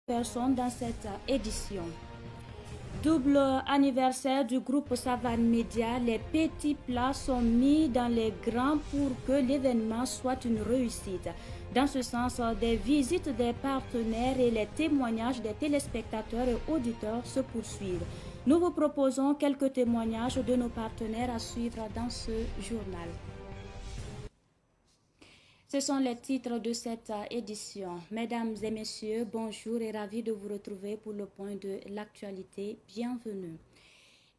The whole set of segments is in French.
personnes dans cette édition. Double anniversaire du groupe Savane Média, les petits plats sont mis dans les grands pour que l'événement soit une réussite. Dans ce sens, des visites des partenaires et les témoignages des téléspectateurs et auditeurs se poursuivent. Nous vous proposons quelques témoignages de nos partenaires à suivre dans ce journal. Ce sont les titres de cette édition. Mesdames et messieurs, bonjour et ravi de vous retrouver pour le point de l'actualité. Bienvenue.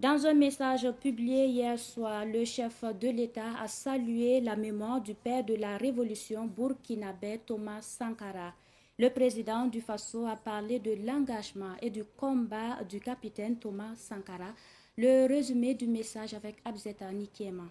Dans un message publié hier soir, le chef de l'État a salué la mémoire du père de la révolution burkinabé Thomas Sankara. Le président du Faso a parlé de l'engagement et du combat du capitaine Thomas Sankara. Le résumé du message avec Abzeta Nikiema.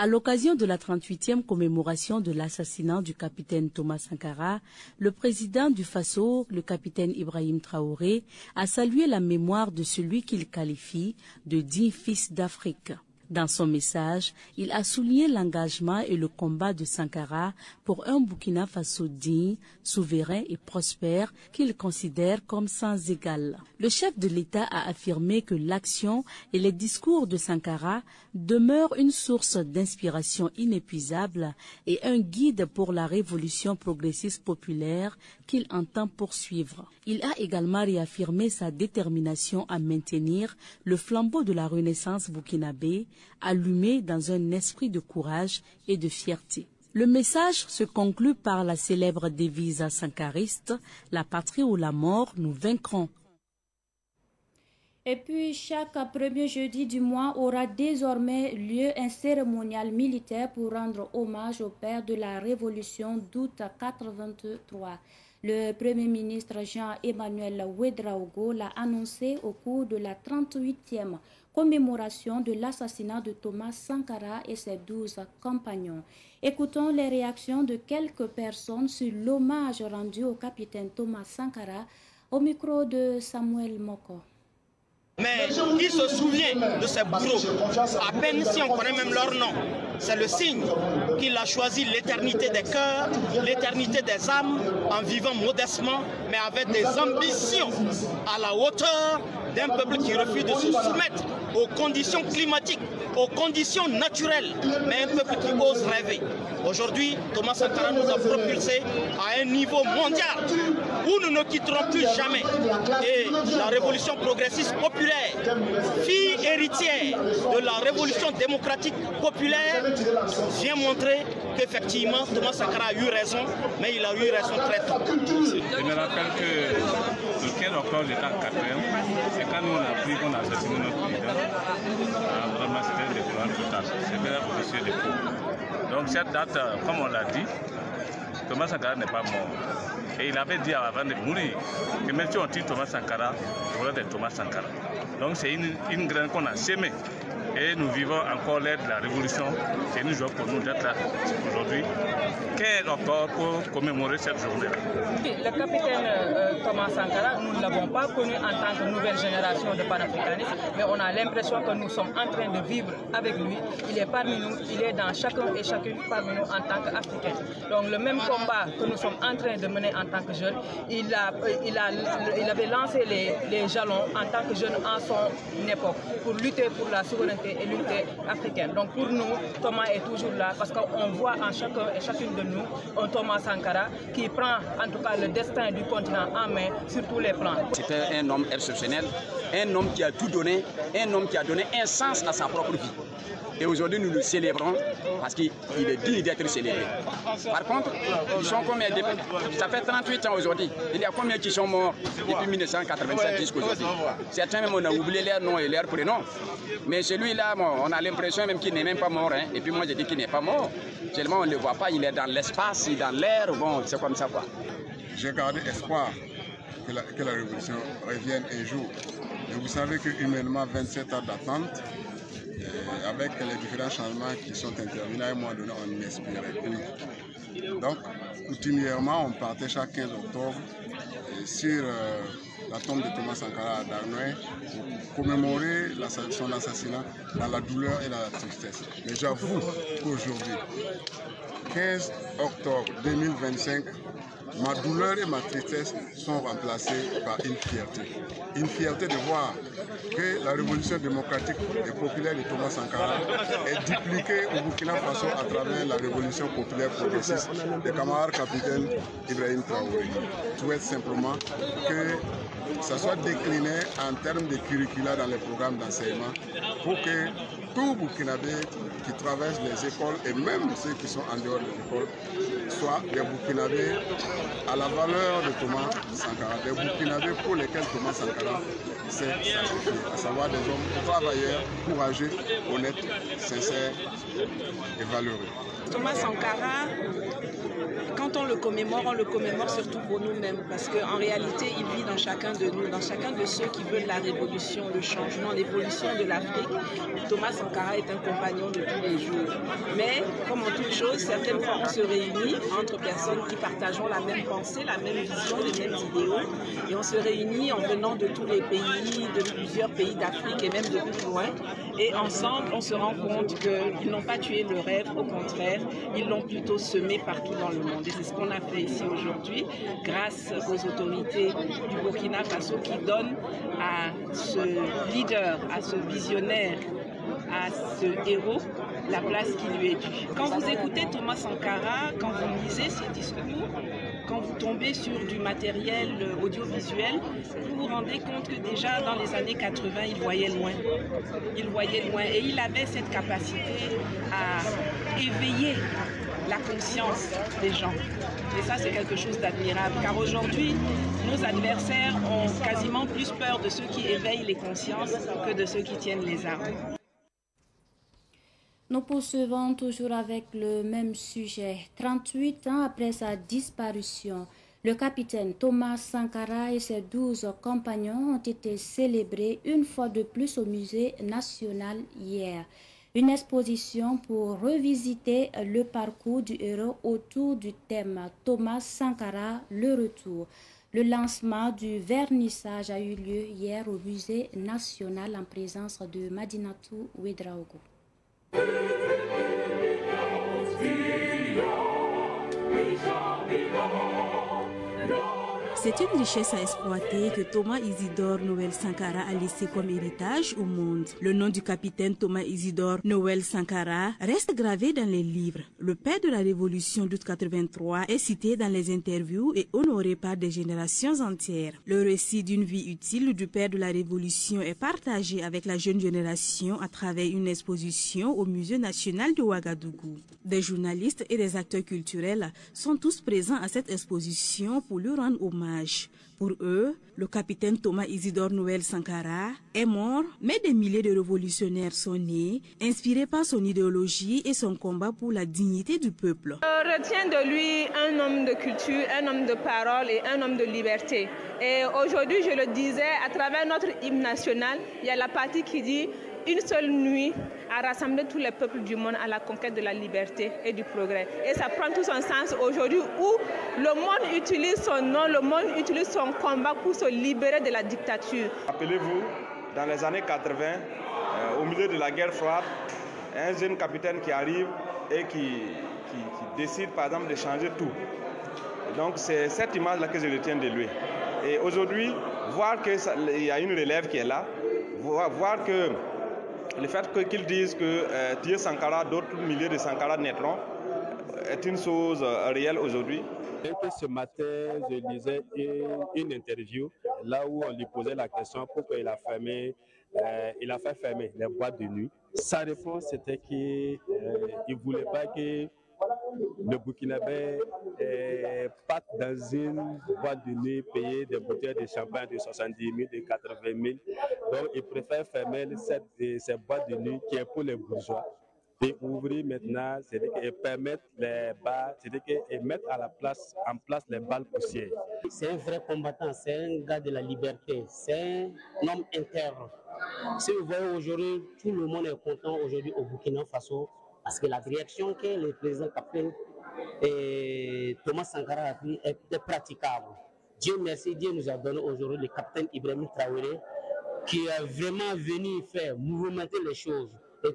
À l'occasion de la 38e commémoration de l'assassinat du capitaine Thomas Sankara, le président du Faso, le capitaine Ibrahim Traoré, a salué la mémoire de celui qu'il qualifie de digne fils d'Afrique. Dans son message, il a souligné l'engagement et le combat de Sankara pour un Burkina Faso digne, souverain et prospère qu'il considère comme sans égal. Le chef de l'État a affirmé que l'action et les discours de Sankara demeurent une source d'inspiration inépuisable et un guide pour la révolution progressiste populaire qu'il entend poursuivre. Il a également réaffirmé sa détermination à maintenir le flambeau de la renaissance burkinabé allumé dans un esprit de courage et de fierté. Le message se conclut par la célèbre devise sankariste « La patrie ou la mort, nous vaincrons ». Et puis, chaque premier jeudi du mois aura désormais lieu un cérémonial militaire pour rendre hommage au père de la Révolution d'août 1983. Le Premier ministre Jean-Emmanuel Ouédraogo l'a annoncé au cours de la 38e commémoration de l'assassinat de Thomas Sankara et ses 12 compagnons. Écoutons les réactions de quelques personnes sur l'hommage rendu au capitaine Thomas Sankara au micro de Samuel Moko. Mais qui se souvient de ces bourreaux, à peine si on connaît même leur nom. C'est le signe qu'il a choisi l'éternité des cœurs, l'éternité des âmes, en vivant modestement, mais avec des ambitions à la hauteur d'un peuple qui refuse de se soumettre aux conditions climatiques, aux conditions naturelles, mais un peuple qui ose rêver. Aujourd'hui, Thomas Sankara nous a propulsés à un niveau mondial où nous ne quitterons plus jamais. Et la révolution progressiste populaire, fille héritière de la révolution démocratique populaire, vient montrer qu'effectivement Thomas Sankara a eu raison, mais il a eu raison très tôt. Je me rappelle que le 15 octobre, j'étais en 4e, c'est quand nous on a appris qu'on a assassiné notre leader. Vraiment, c'était un découragement total. C'était la position des pauvres. Donc cette date, comme on l'a dit, Thomas Sankara n'est pas mort. Et il avait dit avant de mourir que même si on tue Thomas Sankara, il faudra être Thomas Sankara. Donc c'est une graine qu'on a sémée. Et nous vivons encore l'ère de la révolution. C'est une joie pour nous d'être là aujourd'hui, 15 octobre, pour commémorer cette journée-là. Le capitaine Thomas Sankara, nous ne l'avons pas connu en tant que nouvelle génération de panafricanistes, mais on a l'impression que nous sommes en train de vivre avec lui. Il est parmi nous, il est dans chacun et chacune parmi nous en tant qu'Africains. Donc le même combat que nous sommes en train de mener en tant que jeunes, il avait lancé les jalons en tant que jeune en son époque pour lutter pour la souveraineté et l'unité africaine. Donc pour nous, Thomas est toujours là parce qu'on voit en chacun et chacune de nous un Thomas Sankara qui prend en tout cas le destin du continent en main sur tous les plans. C'était un homme exceptionnel, un homme qui a tout donné, un homme qui a donné un sens à sa propre vie. Et aujourd'hui, nous le célébrons parce qu'il est digne d'être célébré. Par contre, ils sont combien? Ça fait 38 ans aujourd'hui. Il y a combien qui sont morts depuis 1987 jusqu'à aujourd'hui? Certains même, on a oublié leur nom et leur prénom. Mais celui-là, on a l'impression même qu'il n'est même pas mort. Hein. Et puis moi, je dis qu'il n'est pas mort. Seulement, on ne le voit pas. Il est dans l'espace, il est dans l'air. Bon, c'est comme ça, quoi. J'ai gardé espoir que la révolution revienne un jour. Et vous savez que humainement, 27 ans d'attente, avec les différents changements qui sont intervenus, à un moment donné, on n'espérait plus. Donc, coutumièrement, on partait chaque 15 octobre sur la tombe de Thomas Sankara à Darnoy pour commémorer son assassinat dans la douleur et la tristesse. Mais j'avoue qu'aujourd'hui, 15 octobre 2025, ma douleur et ma tristesse sont remplacées par une fierté. Une fierté de voir que la révolution démocratique et populaire de Thomas Sankara est dupliquée au Burkina Faso à travers la révolution populaire progressiste de camarade capitaine Ibrahim Traoré. Je souhaite simplement que ça soit décliné en termes de curricula dans les programmes d'enseignement pour que tout Burkinabé qui traverse les écoles et même ceux qui sont en dehors des écoles soient des Burkinabés à la valeur de Thomas Sankara, des Burkinabés pour lesquels Thomas Sankara s'est sacrifié, à savoir des hommes travailleurs, courageux, honnêtes, sincères et valeureux. Thomas Sankara, quand on le commémore surtout pour nous-mêmes, parce qu'en réalité, il vit dans chacun de nous, dans chacun de ceux qui veulent la révolution, le changement, l'évolution de l'Afrique. Thomas Sankara est un compagnon de tous les jours. Mais, comme en toute chose, certaines fois, on se réunit entre personnes qui partageons la même pensée, la même vision, les mêmes idéaux, et on se réunit en venant de tous les pays, de plusieurs pays d'Afrique et même de plus loin. Et ensemble, on se rend compte qu'ils n'ont pas tué le rêve, au contraire, ils l'ont plutôt semé partout dans le monde. Et c'est ce qu'on a fait ici aujourd'hui, grâce aux autorités du Burkina Faso qui donnent à ce leader, à ce visionnaire, à ce héros, la place qui lui est due. Quand vous écoutez Thomas Sankara, quand vous lisez ses discours, quand vous tombez sur du matériel audiovisuel, vous vous rendez compte que déjà dans les années 80, il voyait loin. Il voyait loin et il avait cette capacité à éveiller la conscience des gens. Et ça, c'est quelque chose d'admirable, car aujourd'hui, nos adversaires ont quasiment plus peur de ceux qui éveillent les consciences que de ceux qui tiennent les armes. Nous poursuivons toujours avec le même sujet. 38 ans après sa disparition, le capitaine Thomas Sankara et ses 12 compagnons ont été célébrés une fois de plus au musée national hier. Une exposition pour revisiter le parcours du héros autour du thème Thomas Sankara, le retour. Le lancement du vernissage a eu lieu hier au musée national en présence de Madinatou Ouedraogo. C'est une richesse à exploiter que Thomas Isidore Noël Sankara a laissé comme héritage au monde. Le nom du capitaine Thomas Isidore Noël Sankara reste gravé dans les livres. Le père de la révolution d'août 83 est cité dans les interviews et honoré par des générations entières. Le récit d'une vie utile du père de la révolution est partagé avec la jeune génération à travers une exposition au musée national de Ouagadougou. Des journalistes et des acteurs culturels sont tous présents à cette exposition pour lui rendre hommage. Pour eux, le capitaine Thomas Isidore Noël Sankara est mort, mais des milliers de révolutionnaires sont nés, inspirés par son idéologie et son combat pour la dignité du peuple. On retient de lui un homme de culture, un homme de parole et un homme de liberté. Et aujourd'hui, je le disais, à travers notre hymne national, il y a la partie qui dit « Une seule nuit a rassemblé tous les peuples du monde à la conquête de la liberté et du progrès ». Et ça prend tout son sens aujourd'hui où le monde utilise son nom, le monde utilise son combat pour se libérer de la dictature. Rappelez-vous, dans les années 80, au milieu de la guerre froide, un jeune capitaine qui arrive et qui décide par exemple de changer tout. Donc c'est cette image-là que je retiens de lui. Et aujourd'hui, voir qu'il y a une relève qui est là, voir que le fait qu'ils disent que Thier Sankara, d'autres milliers de Sankara naîtront, est une chose réelle aujourd'hui. Ce matin, je lisais une interview là où on lui posait la question pourquoi il a fait fermer les boîtes de nuit. Sa réponse c'était qu'il ne voulait pas que le Burkinabé parte dans une boîte de nuit, payer des bouteilles de champagne de 70 000, de 80 000. Donc, il préfère fermer ces boîtes de nuit qui est pour les bourgeois et ouvrir maintenant, c'est-à-dire et permettre les bars, c'est-à-dire et mettre en place les balles poussières. C'est un vrai combattant, c'est un gars de la liberté, c'est un homme interne. Si vous voyez aujourd'hui, tout le monde est content aujourd'hui au Burkina Faso parce que la direction que le président capitaine Thomas Sankara a pris est praticable. Dieu merci, Dieu nous a donné aujourd'hui le capitaine Ibrahim Traoré qui est vraiment venu faire mouvementer les choses. Et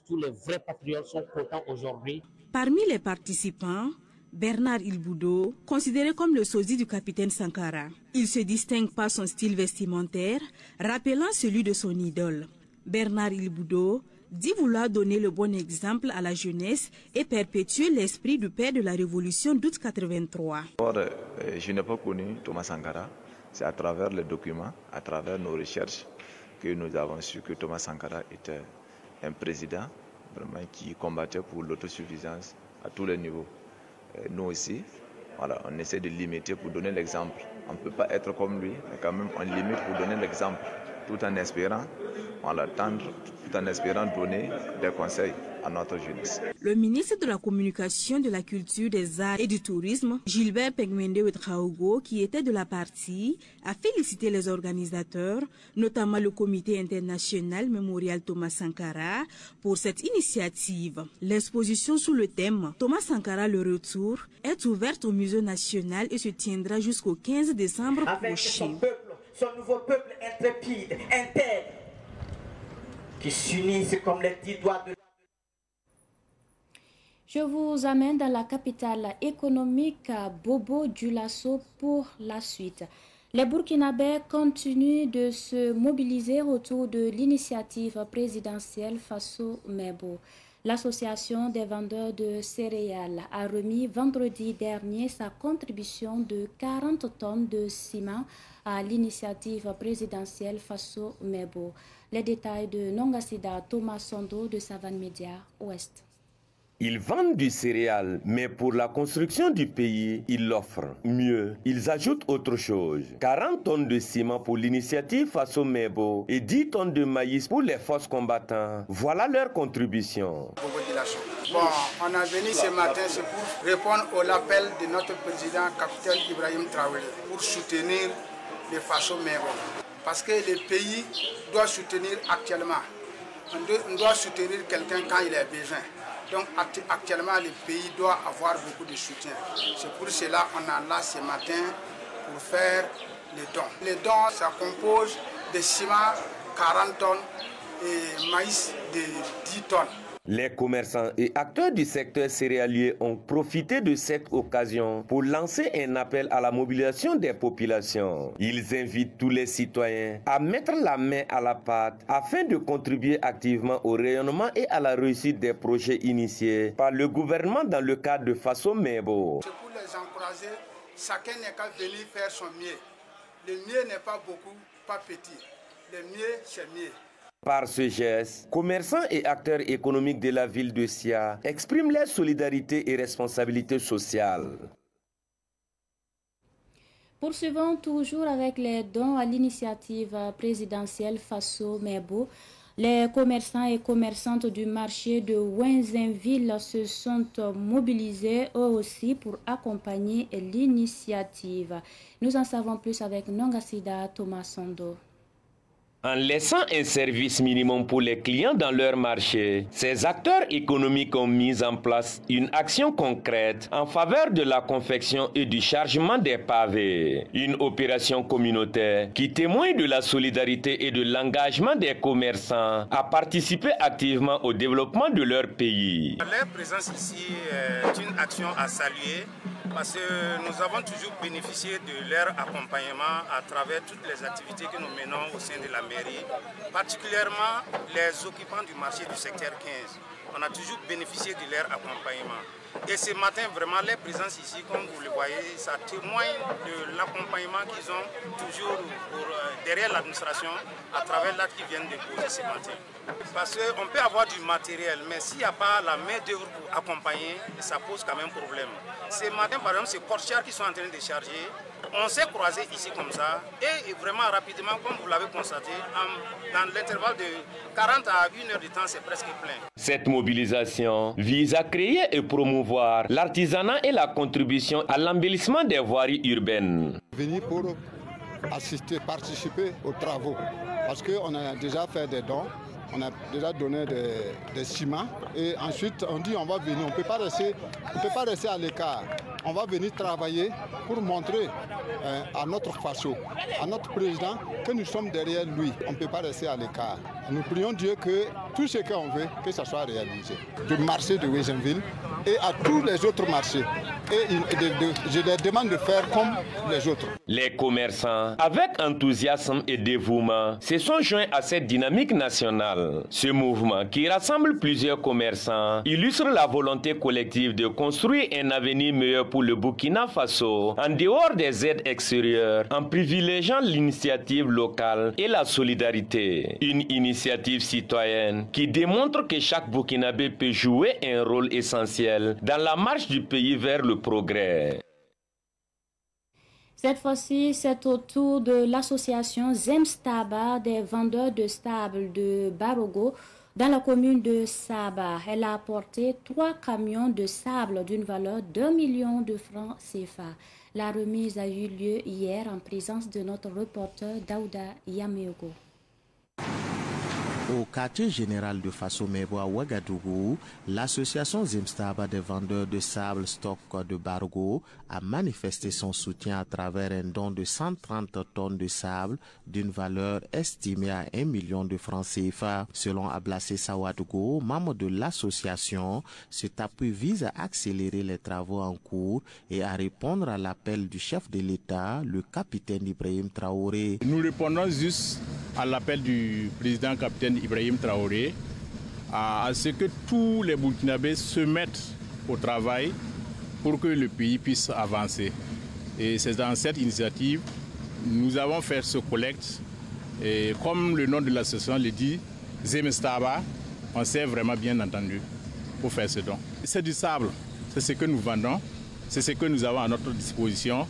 tous les vrais patriotes sont contents aujourd'hui. Parmi les participants, Bernard Ilboudo, considéré comme le sosie du capitaine Sankara. Il se distingue par son style vestimentaire, rappelant celui de son idole. Bernard Ilboudo dit vouloir donner le bon exemple à la jeunesse et perpétuer l'esprit du père de la révolution d'août 83. Je n'ai pas connu Thomas Sankara. C'est à travers les documents, à travers nos recherches, que nous avons su que Thomas Sankara était un président vraiment qui combattait pour l'autosuffisance à tous les niveaux. Nous aussi, voilà, on essaie de limiter pour donner l'exemple. On ne peut pas être comme lui, mais quand même on limite pour donner l'exemple, tout en espérant, tout en espérant donner des conseils à notre jeunesse. Le ministre de la Communication, de la Culture, des Arts et du Tourisme, Gilbert Pengmende Ouedraogo, qui était de la partie, a félicité les organisateurs, notamment le Comité international Mémorial Thomas Sankara, pour cette initiative. L'exposition sous le thème Thomas Sankara le retour est ouverte au Musée national et se tiendra jusqu'au 15 décembre prochain. Son nouveau peuple intrépide, intègre, qui s'unissent comme les 10 doigts de... Je vous amène dans la capitale économique Bobo Dioulasso pour la suite. Les Burkinabés continuent de se mobiliser autour de l'initiative présidentielle Faso Mebo. L'association des vendeurs de céréales a remis vendredi dernier sa contribution de 40 tonnes de ciment à l'initiative présidentielle Faso Mebo. Les détails de Nongasida Thomas Sondo de Savane Média Ouest. Ils vendent du céréal, mais pour la construction du pays, ils l'offrent. Mieux, ils ajoutent autre chose. 40 tonnes de ciment pour l'initiative Faso Mebo et 10 tonnes de maïs pour les forces combattantes. Voilà leur contribution. Bon, on a venu ce matin pour répondre à l'appel de notre président, capitaine Ibrahim Traoré, pour soutenir les Faso Mebo. Parce que le pays doit soutenir actuellement. On doit soutenir quelqu'un quand il a besoin. Donc actuellement, le pays doit avoir beaucoup de soutien. C'est pour cela qu'on est là ce matin pour faire les dons. Les dons, ça compose de ciment 40 tonnes et maïs de 10 tonnes. Les commerçants et acteurs du secteur céréalier ont profité de cette occasion pour lancer un appel à la mobilisation des populations. Ils invitent tous les citoyens à mettre la main à la pâte afin de contribuer activement au rayonnement et à la réussite des projets initiés par le gouvernement dans le cadre de Faso Mebo. C'est pour les encourager, chacun n'est qu'à venir faire son mieux. Le mieux n'est pas beaucoup, pas petit. Le mieux, c'est mieux. Par ce geste, commerçants et acteurs économiques de la ville de Sia expriment leur solidarité et responsabilité sociale. Poursuivons toujours avec les dons à l'initiative présidentielle Faso Mebo. Les commerçants et commerçantes du marché de Wenzenville se sont mobilisés eux aussi pour accompagner l'initiative. Nous en savons plus avec Nongasida Thomas Sondo. En laissant un service minimum pour les clients dans leur marché, ces acteurs économiques ont mis en place une action concrète en faveur de la confection et du chargement des pavés. Une opération communautaire qui témoigne de la solidarité et de l'engagement des commerçants à participer activement au développement de leur pays. Leur présence ici est une action à saluer parce que nous avons toujours bénéficié de leur accompagnement à travers toutes les activités que nous menons au sein de la mairie, particulièrement les occupants du marché du secteur 15. On a toujours bénéficié de leur accompagnement. Et ce matin, vraiment, leur présence ici, comme vous le voyez, ça témoigne de l'accompagnement qu'ils ont toujours derrière l'administration à travers l'acte qu'ils viennent de poser ce matin. Parce qu'on peut avoir du matériel, mais s'il n'y a pas la main d'œuvre pour accompagner, ça pose quand même problème. Ce matin, par exemple, ces portières qui sont en train de charger, on s'est croisés ici comme ça et vraiment rapidement, comme vous l'avez constaté, dans l'intervalle de 40 à 1 heure de temps, c'est presque plein. Cette mobilisation vise à créer et promouvoir l'artisanat et la contribution à l'embellissement des voiries urbaines. Venir pour participer aux travaux, parce qu'on a déjà fait des dons. On a déjà donné des ciments et ensuite on dit on va venir, on ne peut pas rester à l'écart. On va venir travailler pour montrer à notre Faso, à notre président que nous sommes derrière lui. On ne peut pas rester à l'écart. Nous prions Dieu que tout ce qu'on veut, que ça soit réalisé. Du marché de Wenzenville et à tous les autres marchés. et je leur demande de faire comme les autres. Les commerçants, avec enthousiasme et dévouement, se sont joints à cette dynamique nationale. Ce mouvement, qui rassemble plusieurs commerçants, illustre la volonté collective de construire un avenir meilleur pour le Burkina Faso, en dehors des aides extérieures, en privilégiant l'initiative locale et la solidarité. Une initiative citoyenne qui démontre que chaque Burkinabé peut jouer un rôle essentiel dans la marche du pays vers le progrès. Cette fois-ci, c'est au tour de l'association Zemstaba des vendeurs de sable de Barogo dans la commune de Saba. Elle a apporté 3 camions de sable d'une valeur d'1 million de francs CFA. La remise a eu lieu hier en présence de notre reporter Daouda Yameogo. Au quartier général de Faso-Mebo à Ouagadougou, l'association Zemstaba des vendeurs de sable stock de Bargo a manifesté son soutien à travers un don de 130 tonnes de sable d'une valeur estimée à 1 million de francs CFA. Selon Ablassé Sawadougou, membre de l'association, cet appui vise à accélérer les travaux en cours et à répondre à l'appel du chef de l'État, le capitaine Ibrahim Traoré. Nous répondons juste à l'appel du président capitaine Ibrahim Traoré à ce que tous les Burkinabés se mettent au travail pour que le pays puisse avancer. Et c'est dans cette initiative nous avons fait ce collecte et comme le nom de l'association le dit, Zemstaba, on s'est vraiment bien entendu pour faire ce don. C'est du sable, c'est ce que nous vendons, c'est ce que nous avons à notre disposition,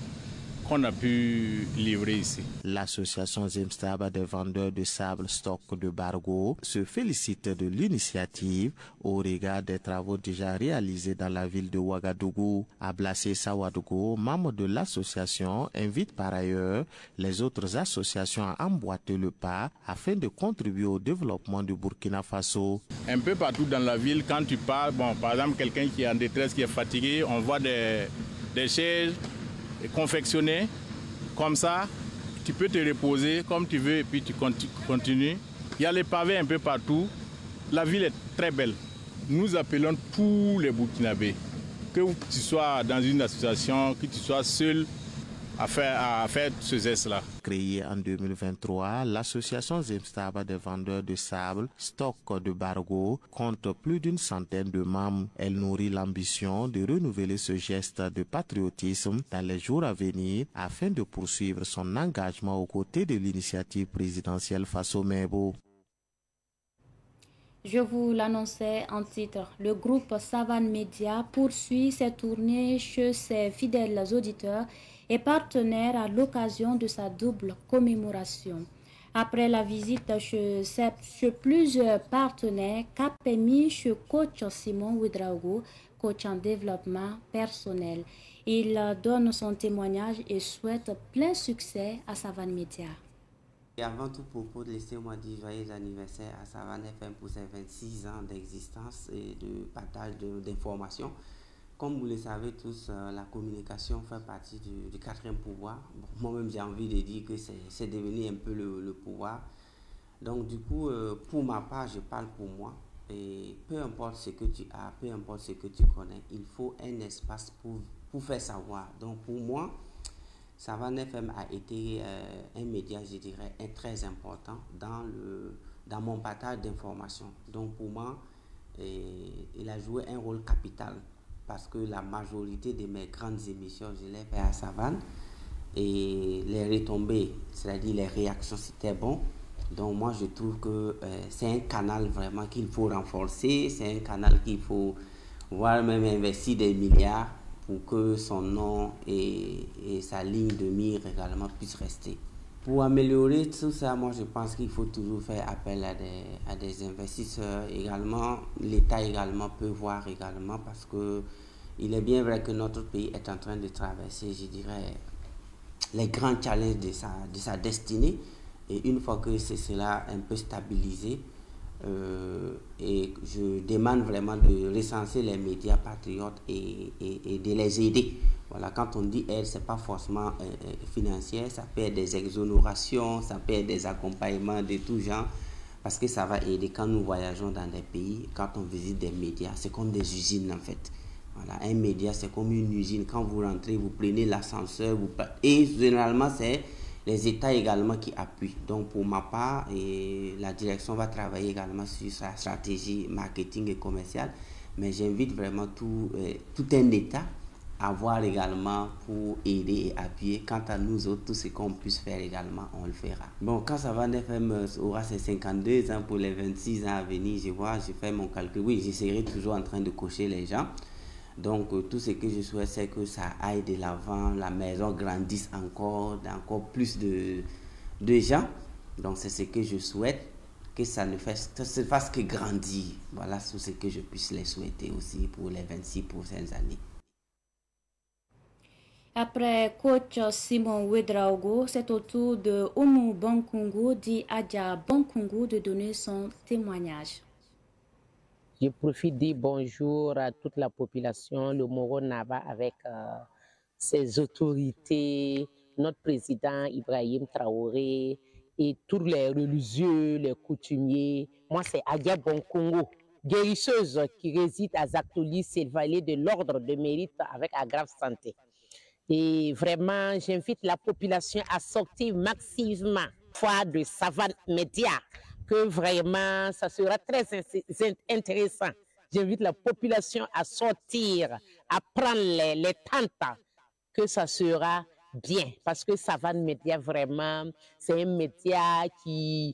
qu'on a pu livrer ici. L'association Zemstaba des vendeurs de sable stock de Bargo se félicite de l'initiative au regard des travaux déjà réalisés dans la ville de Ouagadougou. Ablassé Sawadougou, membre de l'association, invite par ailleurs les autres associations à emboîter le pas afin de contribuer au développement du Burkina Faso. Un peu partout dans la ville, quand tu parles, par exemple quelqu'un qui est en détresse, qui est fatigué, on voit des chaises confectionné comme ça, tu peux te reposer comme tu veux et puis tu continues. Il y a les pavés un peu partout. La ville est très belle. Nous appelons tous les Burkinabés, que tu sois dans une association, que tu sois seul à faire ce geste-là. Créée en 2023, l'association Zemstaba des vendeurs de sable stock de Bargo compte plus d'une centaine de membres. Elle nourrit l'ambition de renouveler ce geste de patriotisme dans les jours à venir afin de poursuivre son engagement aux côtés de l'initiative présidentielle Faso-Mebo. Je vous l'annonçais en titre, le groupe Savane Média poursuit ses tournées chez ses fidèles auditeurs et partenaires à l'occasion de sa double commémoration. Après la visite chez plusieurs partenaires, cap est mis chez coach Simon Ouedraogo, coach en développement personnel. Il donne son témoignage et souhaite plein succès à Savane Média. Et avant tout propos, laissez-moi dire joyeux anniversaire à Savane FM pour ses 26 ans d'existence et de partage d'informations. Comme vous le savez tous, la communication fait partie du 4e pouvoir. Bon, moi-même, j'ai envie de dire que c'est devenu un peu le pouvoir. Donc, du coup, pour ma part, je parle pour moi. Et peu importe ce que tu as, peu importe ce que tu connais, il faut un espace pour faire savoir. Donc, pour moi, Savane FM a été un média, je dirais, très important dans mon partage d'informations. Donc, pour moi, il a joué un rôle capital. Parce que la majorité de mes grandes émissions, je les fais à Savane. Et les retombées, c'est-à-dire les réactions, c'était bon. Donc moi, je trouve que c'est un canal vraiment qu'il faut renforcer. C'est un canal qu'il faut voir même investir des milliards pour que son nom et sa ligne de mire également puissent rester. Pour améliorer tout ça, moi je pense qu'il faut toujours faire appel à des investisseurs également. L'État également peut voir également parce que il est bien vrai que notre pays est en train de traverser, je dirais, les grands challenges de sa destinée. Et une fois que c'est cela un peu stabilisé, et je demande vraiment de recenser les médias patriotes et de les aider. Voilà, quand on dit aide, ce n'est pas forcément financier, ça peut être des exonérations, ça peut être des accompagnements de tout genre, parce que ça va aider quand nous voyageons dans des pays, quand on visite des médias, c'est comme des usines en fait. Voilà, un média, c'est comme une usine. Quand vous rentrez, vous prenez l'ascenseur, et généralement, c'est les États également qui appuient. Donc, pour ma part, la direction va travailler également sur sa stratégie marketing et commerciale. Mais j'invite vraiment tout un État à voir également pour aider et appuyer. Quant à nous autres, tout ce qu'on puisse faire également, on le fera. Bon, quand Savane FM aura ses 52 ans pour les 26 ans à venir, je fais mon calcul. Oui, je serai toujours en train de cocher les gens. Donc, tout ce que je souhaite, c'est que ça aille de l'avant, la maison grandisse encore plus de gens. Donc, c'est ce que je souhaite, que ça ne se fasse que grandir. Voilà tout ce que je puisse les souhaiter aussi pour les 26 prochaines années. Après coach Simon Ouedraogo, c'est au tour de Oumou Bankungu dit Adja Bankungu de donner son témoignage. Je profite de dire bonjour à toute la population, le Moro Naba avec ses autorités, notre président Ibrahim Traoré et tous les religieux, les coutumiers. Moi, c'est Adja Bankungu, guérisseuse qui réside à Zaktoli, Sylvalet de l'ordre de mérite avec aggrave santé. Et vraiment, j'invite la population à sortir massivement fois de Savane Média, que vraiment, ça sera très intéressant. J'invite la population à sortir, à prendre les tentes, que ça sera bien. Parce que Savane Média, vraiment, c'est un média qui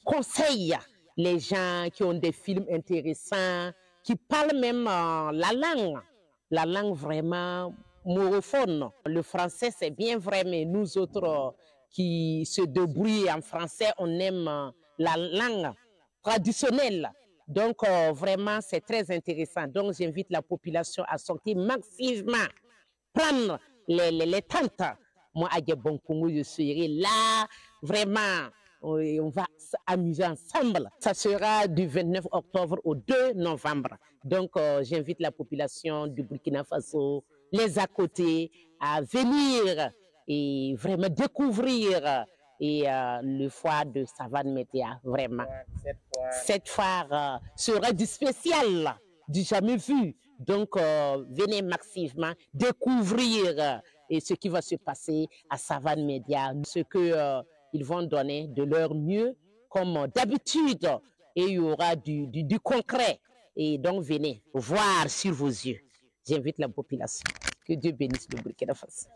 conseille les gens qui ont des films intéressants, qui parlent même la langue vraiment morophone. Le français, c'est bien vrai, mais nous autres qui se débrouillent en français, on aime la langue traditionnelle. Donc, vraiment, c'est très intéressant. Donc, j'invite la population à sortir massivement, prendre les tentes. Moi, à Djabonkongo, je serai là, vraiment. On va s'amuser ensemble. Ça sera du 29 octobre au 2 novembre. Donc, j'invite la population du Burkina Faso, les à côté, à venir et vraiment découvrir le foire de Savane Média, vraiment. Cette foire sera du spécial, du jamais vu. Donc, venez massivement découvrir ce qui va se passer à Savane Média, ce que ils vont donner de leur mieux, comme d'habitude, et il y aura du concret. Et donc, venez voir sur vos yeux. J'invite la population. Que Dieu bénisse le Burkina Faso.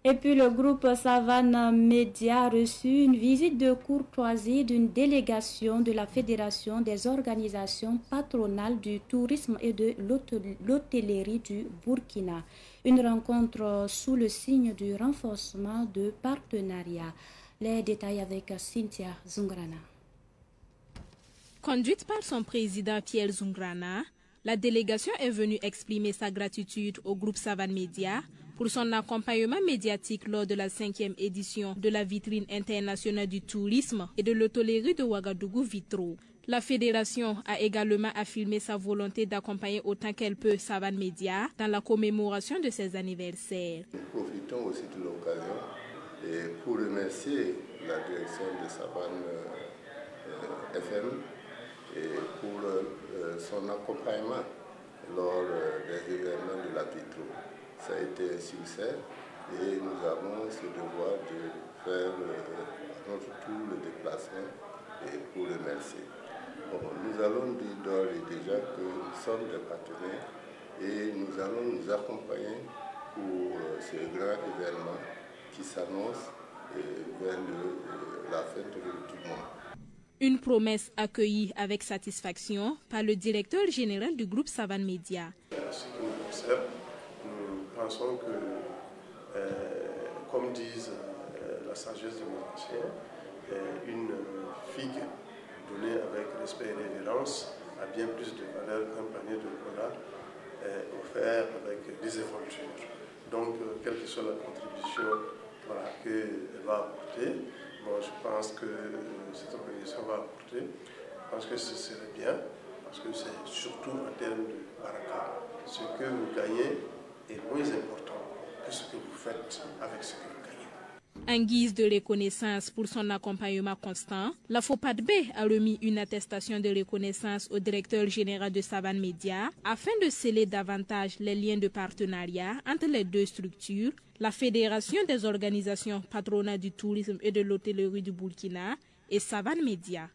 Et puis le groupe Savane Média a reçu une visite de courtoisie d'une délégation de la Fédération des organisations patronales du tourisme et de l'hôtellerie du Burkina. Une rencontre sous le signe du renforcement de partenariat. Les détails avec Cynthia Zungrana. Conduite par son président Pierre Zungrana, la délégation est venue exprimer sa gratitude au groupe Savane Média pour son accompagnement médiatique lors de la 5e édition de la vitrine internationale du tourisme et de l'hôtellerie de Ouagadougou Vitro. La fédération a également affirmé sa volonté d'accompagner autant qu'elle peut Savane Média dans la commémoration de ses anniversaires. Nous profitons aussi de l'occasion pour remercier la direction de Savane FM et pour son accompagnement lors des événements de la Vitro. Ça a été un succès et nous avons ce devoir de faire à notre tour le déplacement et pour remercier. Bon, nous allons dire d'ores et déjà que nous sommes des partenaires et nous allons nous accompagner pour ce grand événement qui s'annonce vers la fête du mois. Une promesse accueillie avec satisfaction par le directeur général du groupe Savane Média. Ce qui nous concerne, nous pensons que, comme disent la sagesse de nos anciens, une figue donnée avec respect et révérence a bien plus de valeur qu'un panier de cola offert avec des éventures. Donc, quelle que soit la contribution qu'elle va apporter, bon, je pense que cette organisation va apporter. Je pense que ce serait bien, parce que c'est surtout en termes de baraka. Ce que vous gagnez est moins important que ce que vous faites avec ce que vous gagnez. En guise de reconnaissance pour son accompagnement constant, la FOPADB a remis une attestation de reconnaissance au directeur général de Savane Média afin de sceller davantage les liens de partenariat entre les deux structures, la Fédération des organisations patronales du tourisme et de l'hôtellerie du Burkina et Savane Média.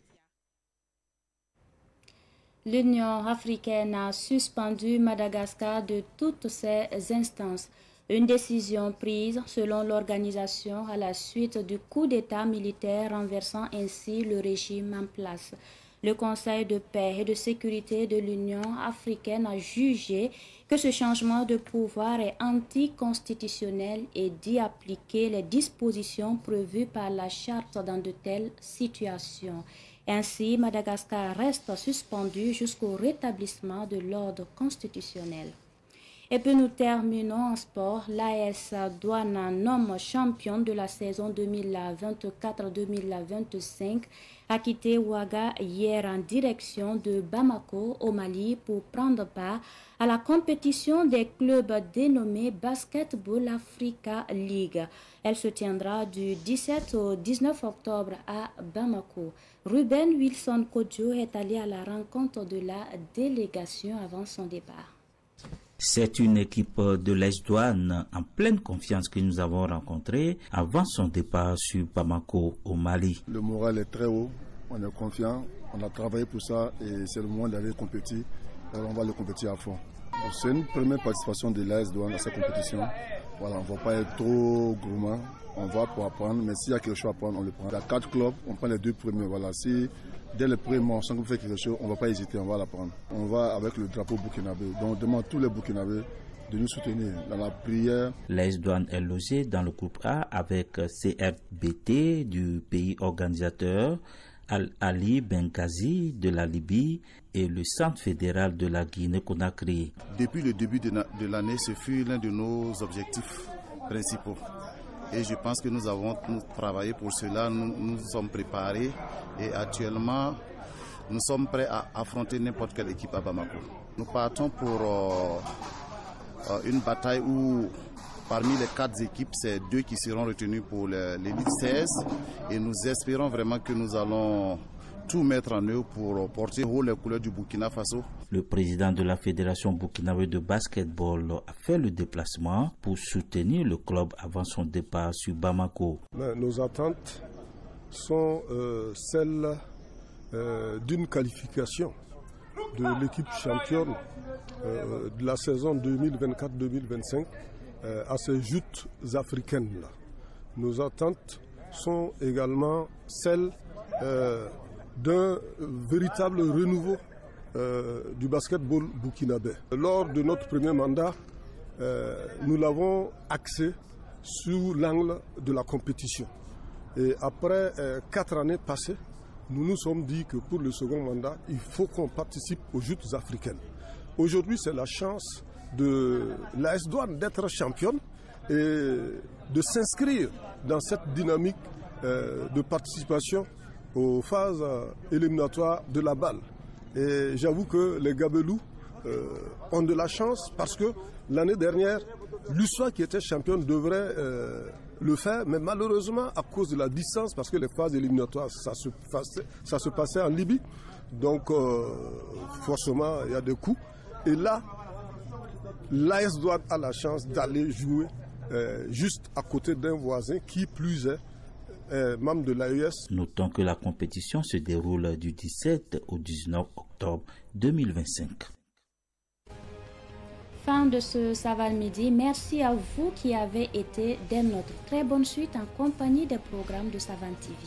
L'Union africaine a suspendu Madagascar de toutes ses instances. Une décision prise selon l'organisation à la suite du coup d'État militaire renversant ainsi le régime en place. Le Conseil de paix et de sécurité de l'Union africaine a jugé que ce changement de pouvoir est anticonstitutionnel et dit appliquer les dispositions prévues par la charte dans de telles situations. Ainsi, Madagascar reste suspendu jusqu'au rétablissement de l'ordre constitutionnel. Et puis nous terminons en sport. L'AS Douane nomme champion de la saison 2024-2025 a quitté Ouaga hier en direction de Bamako au Mali pour prendre part à la compétition des clubs dénommée Basketball Africa League. Elle se tiendra du 17 au 19 octobre à Bamako. Ruben Wilson Kodjo est allé à la rencontre de la délégation avant son départ. C'est une équipe de l'AS Douane en pleine confiance que nous avons rencontrée avant son départ sur Bamako au Mali. Le moral est très haut, on est confiant, on a travaillé pour ça et c'est le moment d'aller compétir. Alors on va le compétir à fond. C'est une première participation de l'AS Douane à cette compétition. Voilà, on ne va pas être trop gourmand, on va pour apprendre, mais s'il y a quelque chose à apprendre, on le prend. Il y a 4 clubs, on prend les 2 premiers. Voilà. Si dès le premier mois, on sent qu'on fait quelque chose, on ne va pas hésiter, on va l'apprendre. On va avec le drapeau burkinabé. Donc on demande à tous les burkinabés de nous soutenir dans la prière. L'AS Douane est logée dans le groupe A avec CFBT du pays organisateur, Al-Ali Benghazi de la Libye et le Centre fédéral de la Guinée-Conakry. Depuis le début de l'année, ce fut l'un de nos objectifs principaux. Et je pense que nous avons travaillé pour cela, nous sommes préparés et actuellement nous sommes prêts à affronter n'importe quelle équipe à Bamako. Nous partons pour une bataille où parmi les 4 équipes, c'est 2 qui seront retenues pour l'élite 16 et nous espérons vraiment que nous allons tout mettre en œuvre pour porter haut les couleurs du Burkina Faso. Le président de la Fédération burkinabé de basketball a fait le déplacement pour soutenir le club avant son départ sur Bamako. Nos attentes sont celles d'une qualification de l'équipe championne de la saison 2024-2025 à ces joutes africaines-là. Nos attentes sont également celles d'un véritable renouveau du basketball burkinabé. Lors de notre premier mandat, nous l'avons axé sous l'angle de la compétition. Et après 4 années passées, nous nous sommes dit que pour le second mandat, il faut qu'on participe aux joutes africaines. Aujourd'hui, c'est la chance de l'AS Douane d'être championne et de s'inscrire dans cette dynamique de participation aux phases éliminatoires de la balle. Et j'avoue que les Gabelous ont de la chance parce que l'année dernière, l'USSOA qui était championne devrait le faire, mais malheureusement à cause de la distance, parce que les phases éliminatoires, ça se passait en Libye, donc forcément il y a des coups. Et là, l'AS Douane a la chance d'aller jouer juste à côté d'un voisin qui plus est membre de l'AES. Notons que la compétition se déroule du 17 au 19 octobre 2025. Fin de ce Savane Midi. Merci à vous qui avez été des nôtres. Très bonne suite en compagnie des programmes de Savane TV.